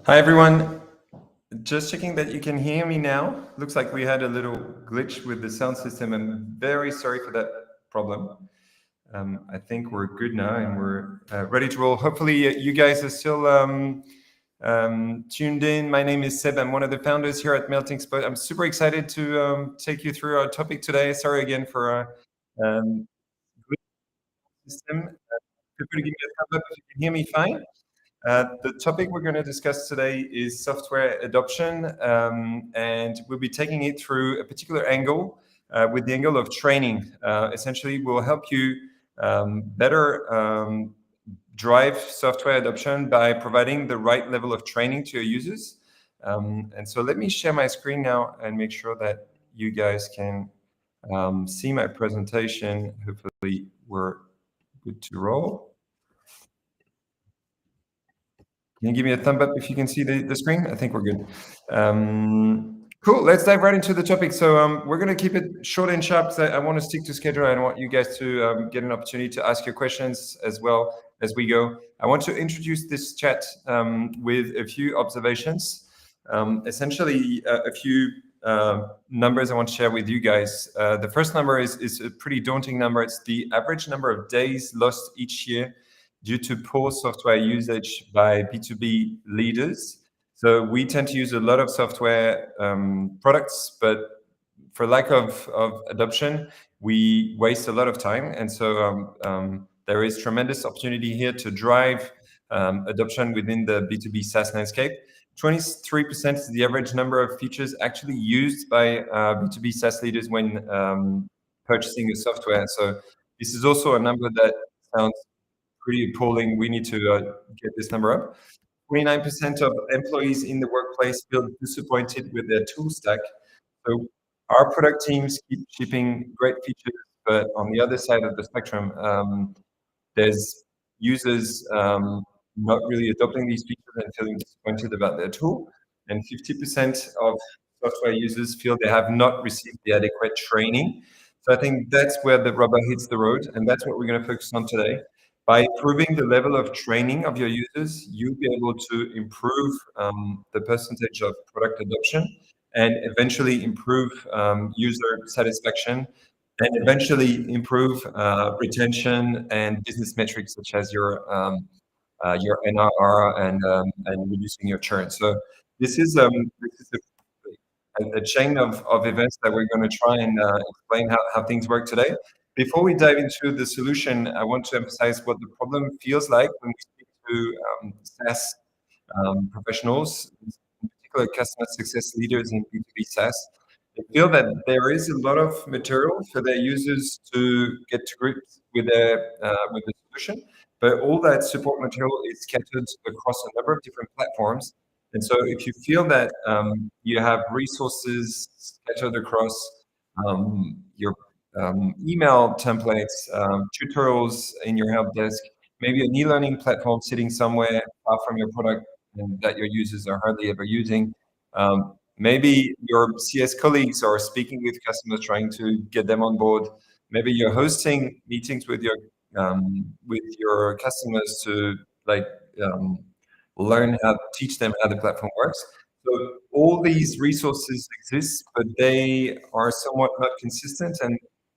Hi everyone, just checking that you can hear me now. Looks like we had a little glitch with the sound system. I'm very sorry for that problem. I think we're good now and we're ready to roll. Hopefully you guys are still tuned in. My name is Seb. I'm one of the founders here at Melting Spot. I'm super excited to take you through our topic today. Sorry again for um, glitch system. Feel free to give me a thumbs up if you can hear me fine. The topic we're going to discuss today is software adoption, and we'll be taking it through a particular angle, with the angle of training. Essentially, we'll help you better drive software adoption by providing the right level of training to your users. And so let me share my screen now and make sure that you guys can see my presentation. Hopefully, we're good to roll. Can you give me a thumb up if you can see the screen? I think we're good. Cool, let's dive right into the topic. So we're going to keep it short and sharp. I want to stick to schedule. I want you guys to get an opportunity to ask your questions as well as we go. I want to introduce this chat with a few observations. Essentially, a few numbers I want to share with you guys. The first number is a pretty daunting number. It's the average number of days lost each year due to poor software usage by B2B leaders. So we tend to use a lot of software products, but for lack of adoption, we waste a lot of time. And so there is tremendous opportunity here to drive adoption within the B2B SaaS landscape. 23% is the average number of features actually used by B2B SaaS leaders when purchasing a software. So this is also a number that sounds pretty appalling. We need to get this number up. 29% of employees in the workplace feel disappointed with their tool stack. So our product teams keep shipping great features, but on the other side of the spectrum, there's users not really adopting these features and feeling disappointed about their tool. And 50% of software users feel they have not received the adequate training. So I think that's where the rubber hits the road, and that's what we're going to focus on today. By improving the level of training of your users, you'll be able to improve the percentage of product adoption and eventually improve user satisfaction and eventually improve retention and business metrics such as your NRR and reducing your churn. So this is a chain of events that we're going to try and explain how things work today. Before we dive into the solution, I want to emphasize what the problem feels like when we speak to SaaS professionals, in particular customer success leaders in B2B SaaS. They feel that there is a lot of material for their users to get to grips with the solution, but all that support material is scattered across a number of different platforms. And so if you feel that you have resources scattered across your email templates, tutorials in your help desk, maybe an e-learning platform sitting somewhere far from your product and that your users are hardly ever using. Maybe your CS colleagues are speaking with customers, trying to get them on board. Maybe you're hosting meetings with your customers to like learn how to teach them how the platform works. So all these resources exist, but they are somewhat not consistent,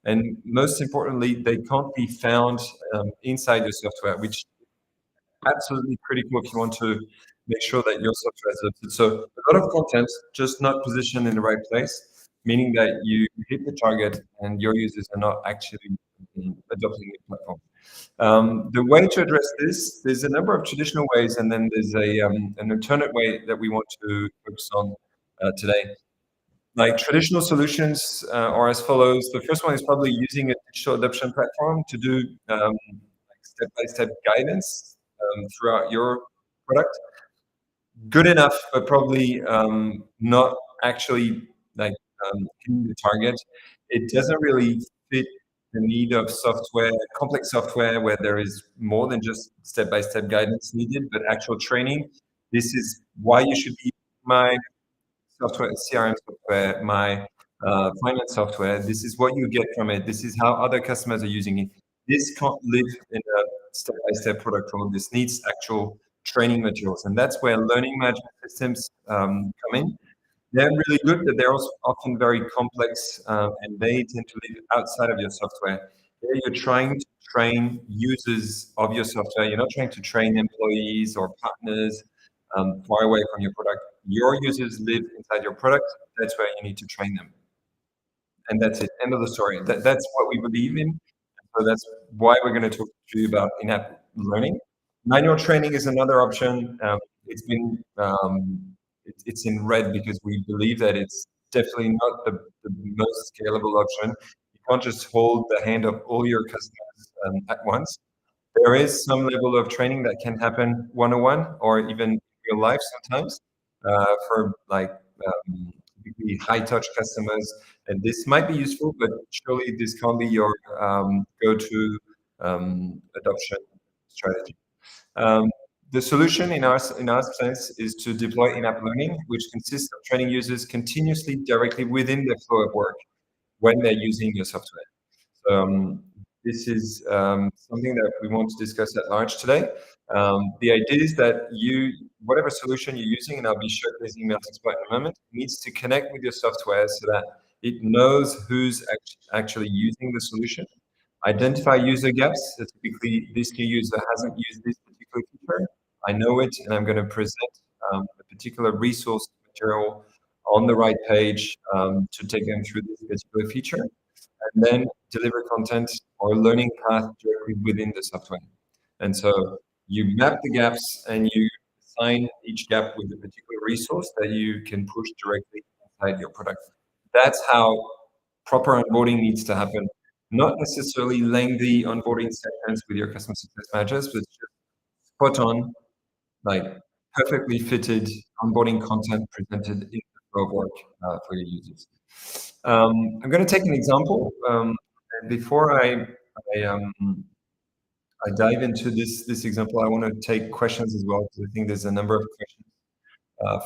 and most importantly, they can't be found inside your software, which is absolutely critical if you want to make sure that your software is adopted. So a lot of content just not positioned in the right place, meaning that you hit the target and your users are not actually adopting the platform. The way to address this, there's a number of traditional ways, and then there's an alternate way that we want to focus on today. Like traditional solutions are as follows. The first one is probably using a digital adoption platform to do like step-by-step guidance throughout your product. Good enough, but probably not actually like hitting the target. It doesn't really fit the need of software, complex software, where there is more than just step-by-step guidance needed, but actual training. This is why you should be my software, CRM software, my finance software. This is what you get from it. This is how other customers are using it. This can't live in a step-by-step product role. This needs actual training materials, and that's where learning management systems come in. They're really good, but they're also often very complex, and they tend to live outside of your software. Here you're trying to train users of your software. You're not trying to train employees or partners far away from your product. Your users live inside your product. That's where you need to train them. And that's it. End of the story. That's what we believe in. So that's why we're going to talk to you about in-app learning. Manual training is another option. It's in red because we believe that it's definitely not the most scalable option. You can't just hold the hand of all your customers at once. There is some level of training that can happen one-on-one or even in real life sometimes for like typically high-touch customers. And this might be useful, but surely this can't be your go-to adoption strategy. Um, the solution in our sense is to deploy in-app learning, which consists of training users continuously directly within the flow of work when they're using your software. This is something that we want to discuss at large today. The idea is that whatever solution you're using, and I'll be sure this email to explain in a moment, needs to connect with your software so that it knows who's actually using the solution. Identify user gaps. So typically, this new user hasn't used this particular feature. I know it, and I'm going to present a particular resource material on the right page to take them through this particular feature, and then deliver content or learning path directly within the software. And so you map the gaps and you assign each gap with a particular resource that you can push directly inside your product. That's how proper onboarding needs to happen. Not necessarily lengthy onboarding sessions with your customer success managers, but just spot on, like perfectly fitted onboarding content presented in the flow of work for your users. I'm going to take an example. And before I dive into this example, I want to take questions as well, because I think there's a number of questions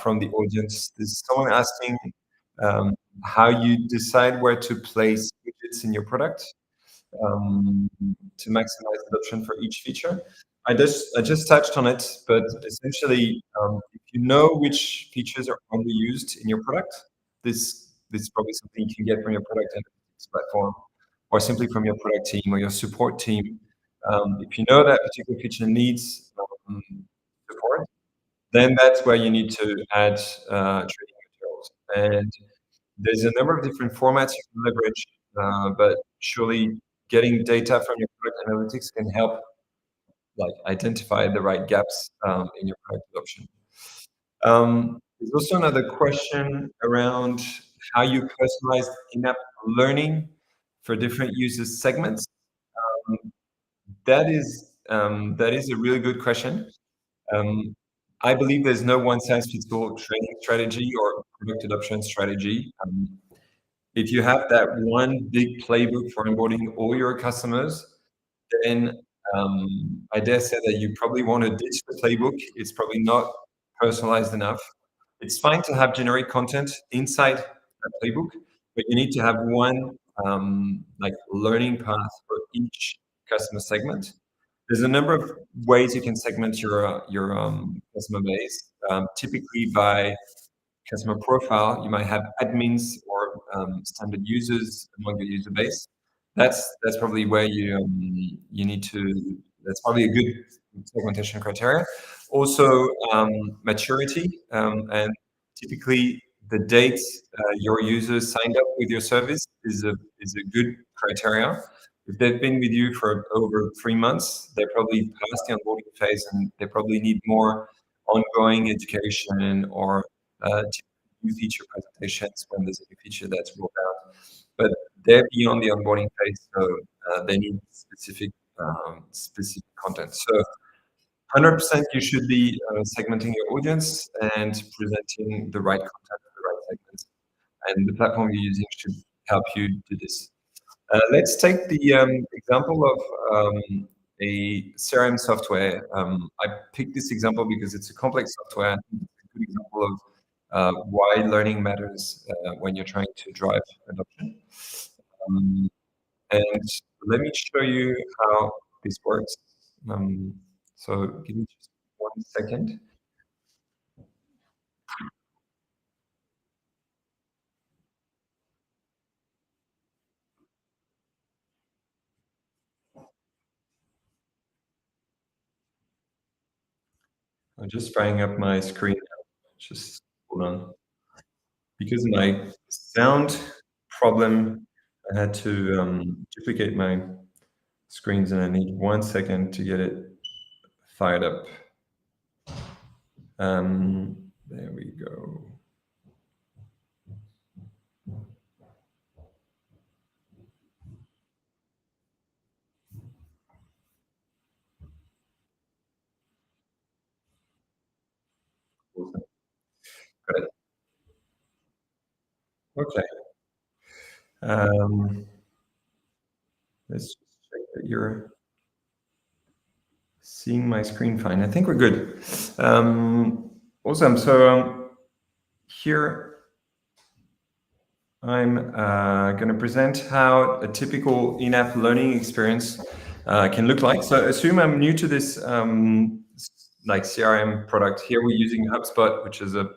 from the audience. There's someone asking how you decide where to place widgets in your product to maximize adoption for each feature. I just touched on it, but essentially, if you know which features are underused in your product, this is probably something you can get from your product analytics platform, or simply from your product team or your support team. If you know that particular feature needs support, then that's where you need to add training materials. And there's a number of different formats you can leverage, but surely getting data from your product analytics can help like identify the right gaps in your product adoption. There's also another question around how you personalize in-app learning for different user segments. Um, that is a really good question. Um, I believe there's no one-size-fits-all training strategy or product adoption strategy. If you have that one big playbook for onboarding all your customers, then I dare say that you probably want to ditch the playbook. It's probably not personalized enough. It's fine to have generic content inside that playbook, but you need to have one like learning path for each customer segment. There's a number of ways you can segment your customer base. Typically by customer profile, you might have admins or standard users among your user base. That's probably where you need to. That's probably a good segmentation criteria. Also, maturity and typically the date your users signed up with your service is a good criteria. If they've been with you for over 3 months, they're probably past the onboarding phase and they probably need more ongoing education or new feature presentations when there's a new feature that's rolled out. But they're beyond the onboarding phase, so they need specific content. So 100% you should be segmenting your audience and presenting the right content to the right segments. And the platform you're using should help you do this. Let's take the example of a CRM software. I picked this example because it's a complex software. It's a good example of why learning matters when you're trying to drive adoption. Um, and let me show you how this works. So give me just 1 second. I'm just frying up my screen. Just hold on. Because of my sound problem, I had to duplicate my screens, and I need 1 second to get it fired up. There we go. Awesome. Got it. Okay. Um, let's just check that you're seeing my screen fine. I think we're good. Awesome. So here I'm going to present how a typical in-app learning experience can look like. So assume I'm new to this like CRM product. Here we're using HubSpot, which is a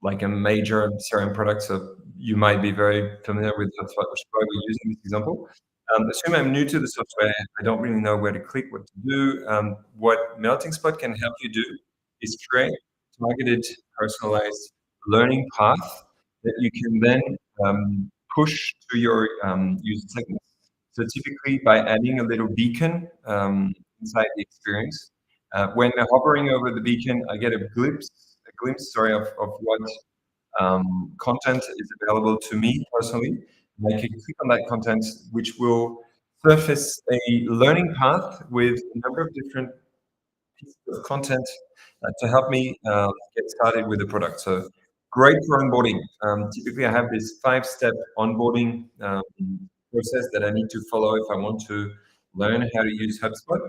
like a major CRM product. So you might be very familiar with HubSpot, which is why we're using this example. Assume I'm new to the software. I don't really know where to click, what to do. What Melting Spot can help you do is create targeted, personalized learning path that you can then push to your user segments. So typically by adding a little beacon inside the experience, when hovering over the beacon, I get a glimpse, sorry, of what content is available to me personally. And I can click on that content, which will surface a learning path with a number of different pieces of content to help me get started with the product. So great for onboarding. Typically, I have this 5-step onboarding process that I need to follow if I want to learn how to use HubSpot.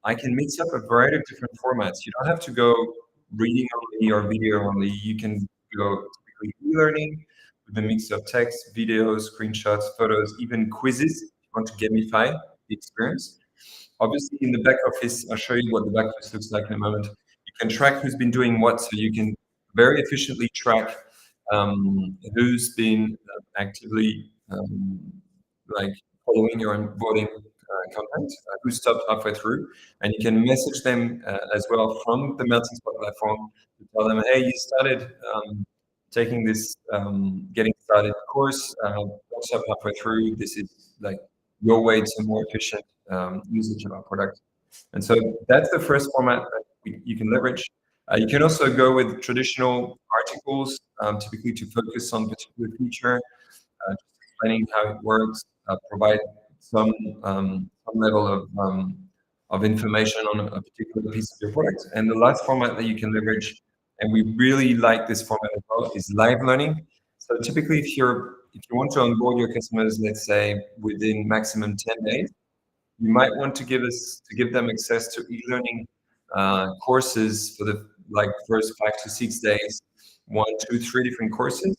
I can mix up a variety of different formats. You don't have to go reading only or video only. You can go typically e-learning with a mix of text, videos, screenshots, photos, even quizzes if you want to gamify the experience. Obviously, in the back office, I'll show you what the back office looks like in a moment. You can track who's been doing what, so you can very efficiently track who's been actively like following your onboarding content, who stopped halfway through, and you can message them as well from the Melting Spot platform to tell them, hey, you started taking this getting started course, don't stop halfway through. This is like your way to more efficient usage of our product. And so that's the first format that you can leverage. You can also go with traditional articles, typically to focus on particular feature, just explaining how it works, provide some level of information on a particular piece of your product. And the last format that you can leverage, and we really like this format as well, is live learning. So typically, if you want to onboard your customers, let's say within maximum 10 days, you might want to give them access to e-learning courses for the like first 5 to 6 days, 1, 2, 3 different courses,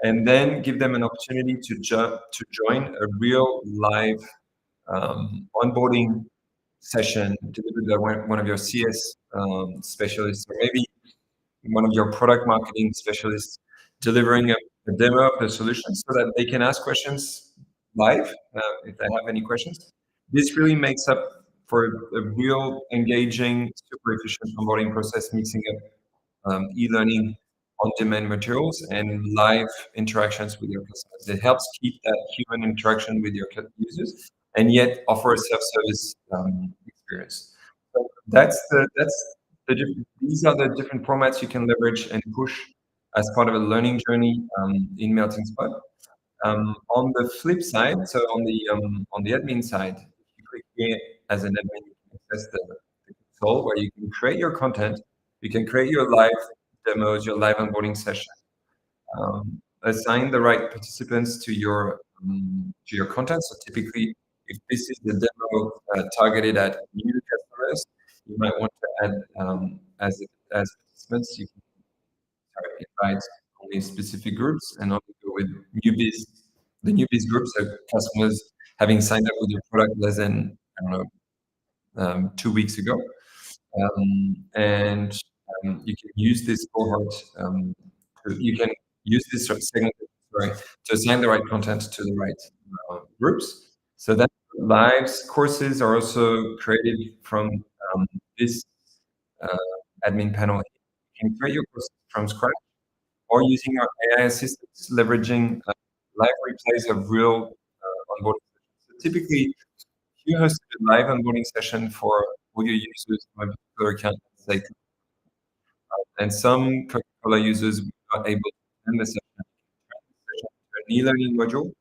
and then give them an opportunity to join a real live onboarding session delivered by one of your CS specialists, or maybe one of your product marketing specialists, delivering a demo of the solution so that they can ask questions live if they have any questions. This really makes up for a real engaging, super efficient onboarding process, mixing up e-learning, on-demand materials, and live interactions with your customers. It helps keep that human interaction with your users, and yet offer a self-service experience. So these are the different formats you can leverage and push as part of a learning journey in Melting Spot. On the flip side, so on the admin side, if you click here as an admin, you can access the console where you can create your content, you can create your live demos, your live onboarding session, assign the right participants to your content. So typically, if this is the demo targeted at new customers, you might want to add as participants. You can invite only specific groups and only go with the newbies groups, so customers having signed up with your product less than, I don't know, 2 weeks ago. and you can use this cohort you can use this sort of segment, sorry, to assign the right content to the right groups. So that lives courses are also created from this uh, admin panel. You can create your courses from scratch or using our AI assistants, leveraging live replays of real onboarding sessions. So typically, if you host a live onboarding session for all your users from a particular account, say, and some Coca-Cola users were not able to attend the session, to an e-learning module,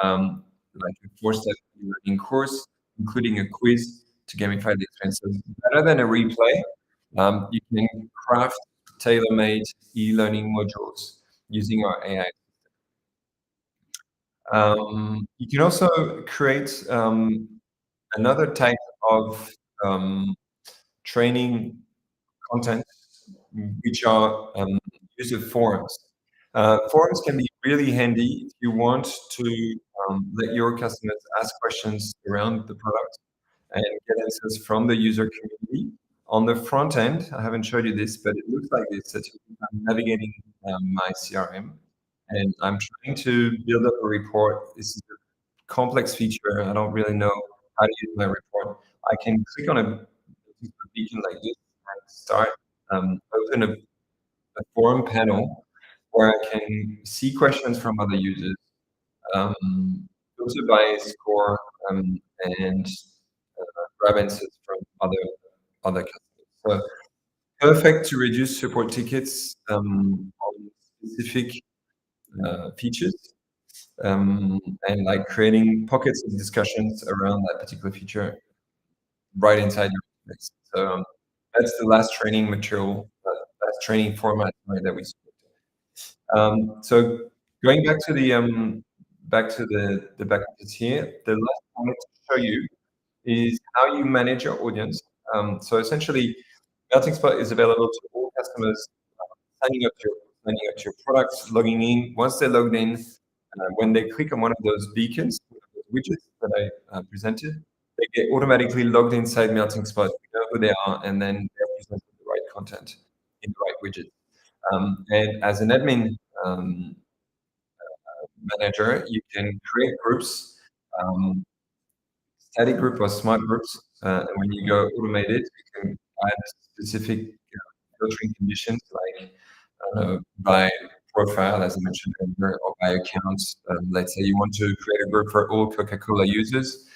like a four-step e-learning course, including a quiz to gamify the experience. So better than a replay, you can craft tailor-made e-learning modules using our AI. You can also create another type of training content, which are user forums. Forums can be really handy if you want to let your customers ask questions around the product and get answers from the user community. On the front end, I haven't showed you this, but it looks like this. That I'm navigating my CRM and I'm trying to build up a report. This is a complex feature. I don't really know how to use my report. I can click on a beacon like this and start open a forum panel where I can see questions from other users, filter by score, and grab answers from other customers. So perfect to reduce support tickets on specific features, and like creating pockets of discussions around that particular feature right inside your place. So that's the last training material, last training format, right, that we selected. So going back to the back office here, the last I wanted to show you is how you manage your audience. So essentially, Melting Spot is available to all customers signing up to your products, logging in. Once they're logged in, when they click on one of those beacons, widgets that I presented, they get automatically logged inside Melting Spot. We know who they are, and then they're presented the right content in the right widget. And as an admin um, manager, you can create groups, um, static group or smart groups. And when you go automated, you can add specific filtering conditions like by profile, as I mentioned earlier, or by accounts. Let's say you want to create a group for all Coca-Cola users.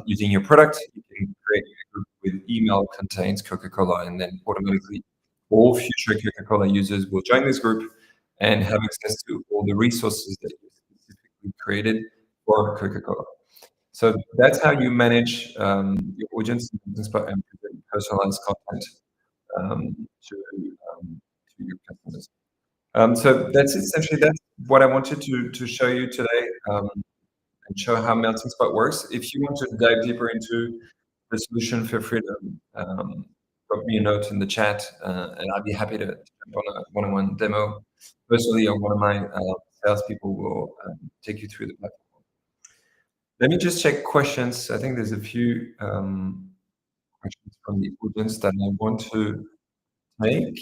Using your product, you can create a group with email contains Coca-Cola, and then automatically all future Coca-Cola users will join this group and have access to all the resources that you specifically created for Coca-Cola. So that's how you manage your audience and present personalized content to your customers. So that's essentially that's what I wanted to show you today, and show how Melting Spot works. If you want to dive deeper into the solution, feel free to drop me a note in the chat, and I'd be happy to jump on a one-on-one demo personally, or one of my salespeople will take you through the platform. Let me just check questions. I think there's a few questions from the audience that I want to take.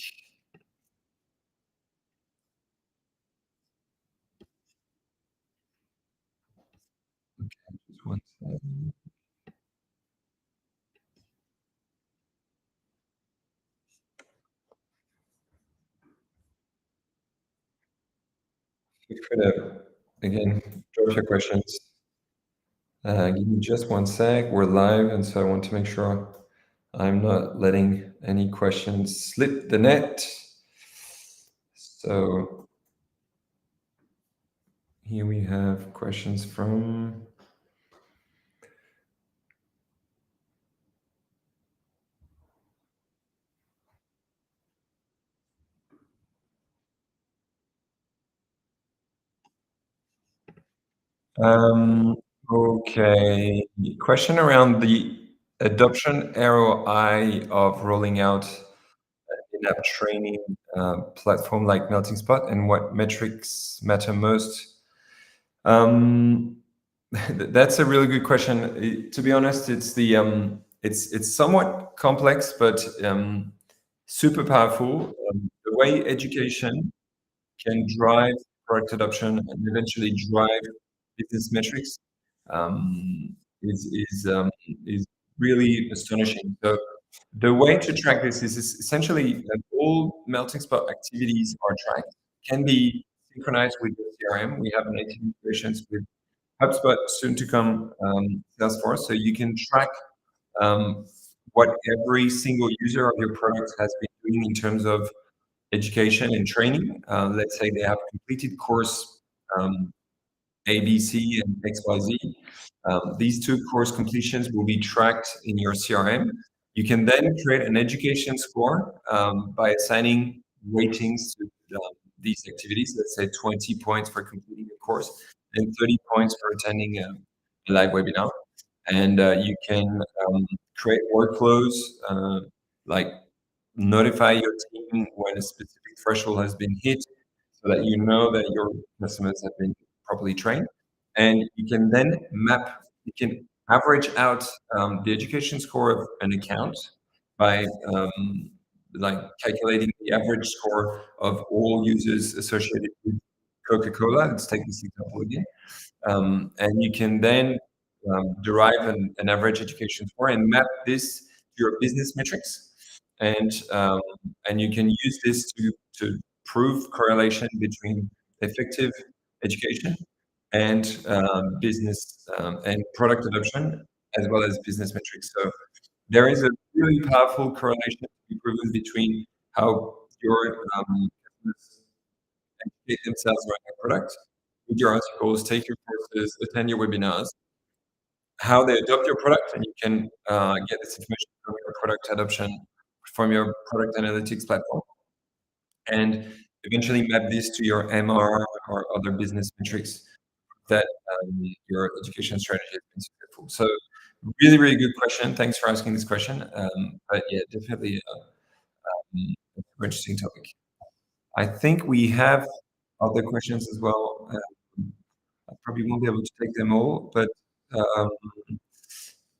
Okay, just one second. Feel free to, again, drop your questions. Give me just one sec. We're live, and so I want to make sure I'm not letting any questions slip the net. So here we have questions from okay. Question around the adoption ROI of rolling out in-app training platform like Melting Spot, and what metrics matter most. That's a really good question. To be honest, it's somewhat complex, but super powerful. The way education can drive product adoption and eventually drive business metrics um, is really astonishing. So the way to track this is essentially that all melting spot activities are tracked, can be synchronized with the CRM. We have native integrations with HubSpot, soon to come Salesforce, so you can track um, what every single user of your product has been doing in terms of education and training. Let's say they have completed course A, B, C, and X, Y, Z. These two course completions will be tracked in your CRM. You can then create an education score by assigning weightings to these activities. Let's say 20 points for completing a course and 30 points for attending a live webinar. And you can create workflows like notify your team when a specific threshold has been hit so that you know that your customers have been properly trained. And you can average out the education score of an account by like calculating the average score of all users associated with Coca-Cola. Let's take this example again. And you can then derive an average education score and map this to your business metrics. And and you can use this to prove correlation between effective education and business and product adoption, as well as business metrics. So there is a really powerful correlation to be proven between how your customers educate themselves around your product, read your articles, take your courses, attend your webinars, how they adopt your product, and you can get this information from your product adoption, from your product analytics platform, and eventually map this to your MR or other business metrics that your education strategy has been successful. So really, really good question. Thanks for asking this question. But yeah, definitely a super interesting topic. I think we have other questions as well. I probably won't be able to take them all, but um,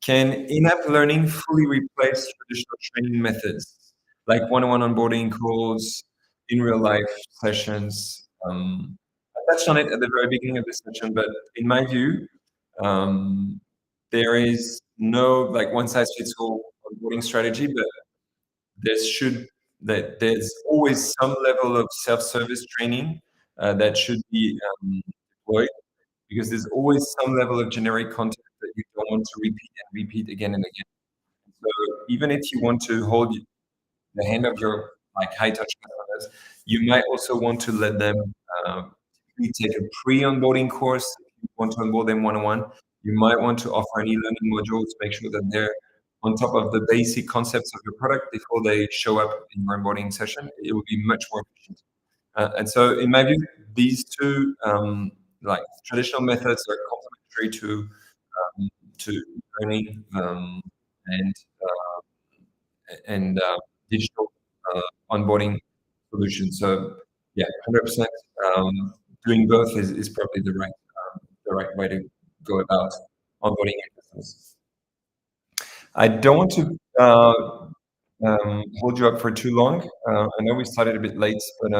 can in-app learning fully replace traditional training methods like one-on-one onboarding calls, in real life sessions? I touched on it at the very beginning of this session, but in my view, um, there is no like one size fits all onboarding strategy, but there should that there's always some level of self-service training that should be deployed because there's always some level of generic content that you don't want to repeat and repeat again and again. So even if you want to hold the hand of your like high touch customers, you might also want to let them typically take a pre-onboarding course. If you want to onboard them one-on-one, you might want to offer an e-learning module to make sure that they're on top of the basic concepts of your product before they show up in your onboarding session. It will be much more efficient. And so, in my view, these two like traditional methods are complementary to learning and digital onboarding solutions. So, yeah, 100%. Doing both is probably the right way to go about onboarding your customers. I don't want to hold you up for too long. I know we started a bit late, but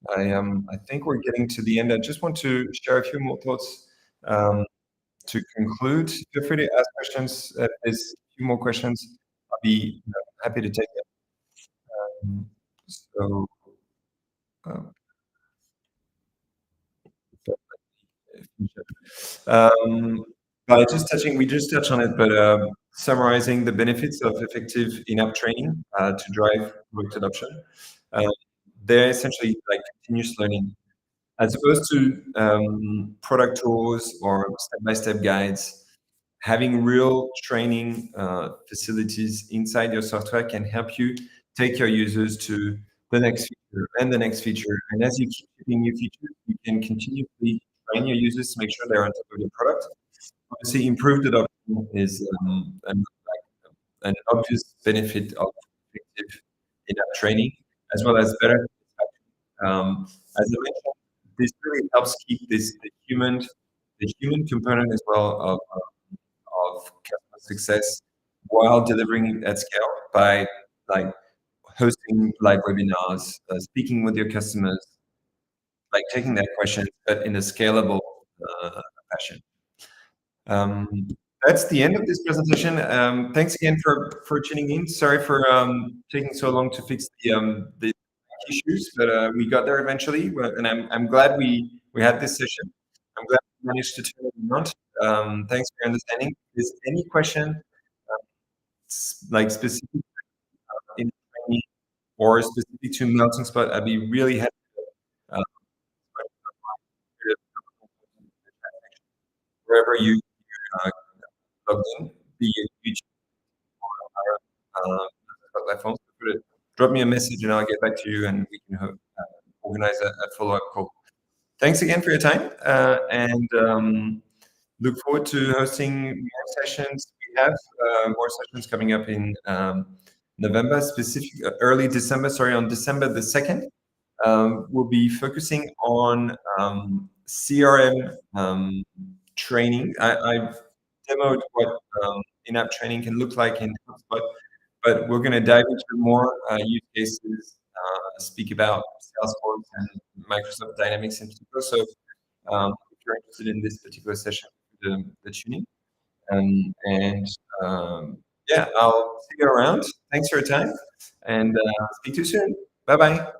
I think we're getting to the end. I just want to share a few more thoughts um, to conclude. Feel free to ask questions. If there's a few more questions, I'll be happy to take them. So, uh, um, by just touching, we just touched on it, but summarizing the benefits of effective in-app training to drive product adoption. Uh, they're essentially like continuous learning as opposed to product tours or step-by-step guides. Having real training facilities inside your software can help you take your users to the next feature and the next feature. And as you keep shipping new features, you can continuously train your users to make sure they're on top of your product. Obviously, improved adoption is an obvious benefit of effective in-app training, as well as better as I mentioned, this really helps keep the human component as well of customer success while delivering at scale by like hosting live webinars, speaking with your customers, like taking their questions, but in a scalable fashion. Um, that's the end of this presentation. Thanks again for tuning in. Sorry for taking so long to fix the issues, but we got there eventually, and I'm glad we had this session. I'm glad we managed to turn it around. Thanks for your understanding. If there's any question like specific in training or specific to melting spot, I'd be really happy. Uh, wherever you uh, log in, be it YouTube or platforms, drop me a message and I'll get back to you and we can organize a follow-up call. Thanks again for your time and look forward to hosting more sessions. We have more sessions coming up in November, early December, sorry, on December the 2nd. We'll be focusing on CRM training. I've demoed what in-app training can look like in HubSpot, but we're going to dive into more use cases, speak about Salesforce and Microsoft Dynamics in particular. So if you're interested in this particular session, the tuning. And yeah, I'll see you around. Thanks for your time and speak to you soon. Bye bye.